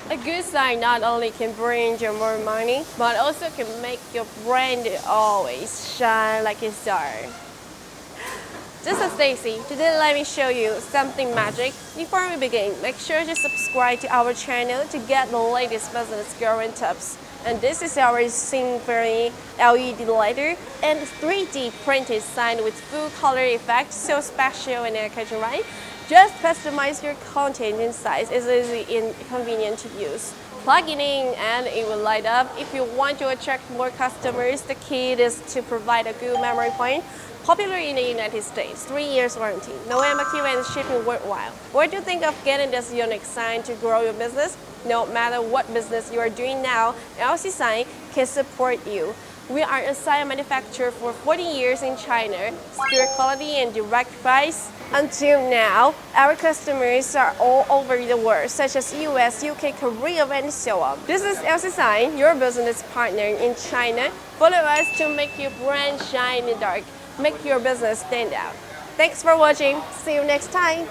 A good sign not only can bring you more money, but also can make your brand always shine like a star. This is Stacy. Today let me show you something magic. Before we begin, make sure to subscribe to our channel to get the latest business growing tips. And this is our SIGN LED lighter and 3D printed sign with full color effect, so special and eye-catching, right? Just customize your content and size. It's easy and convenient to use. Plug it in and it will light up. If you want to attract more customers, the key is to provide a good memory point. Popular in the United States, 3 years warranty, no MOQ and shipping worldwide. What do you think of getting this unique sign to grow your business? No matter what business you are doing now, LCSIGN can support you. We are a sign manufacturer for 40 years in China, superior quality and direct price. Until now, our customers are all over the world, such as US, UK, Korea, and so on. This is LCSIGN, your business partner in China. Follow us to make your brand shine in the dark. Make your business stand out. Thanks for watching. See you next time.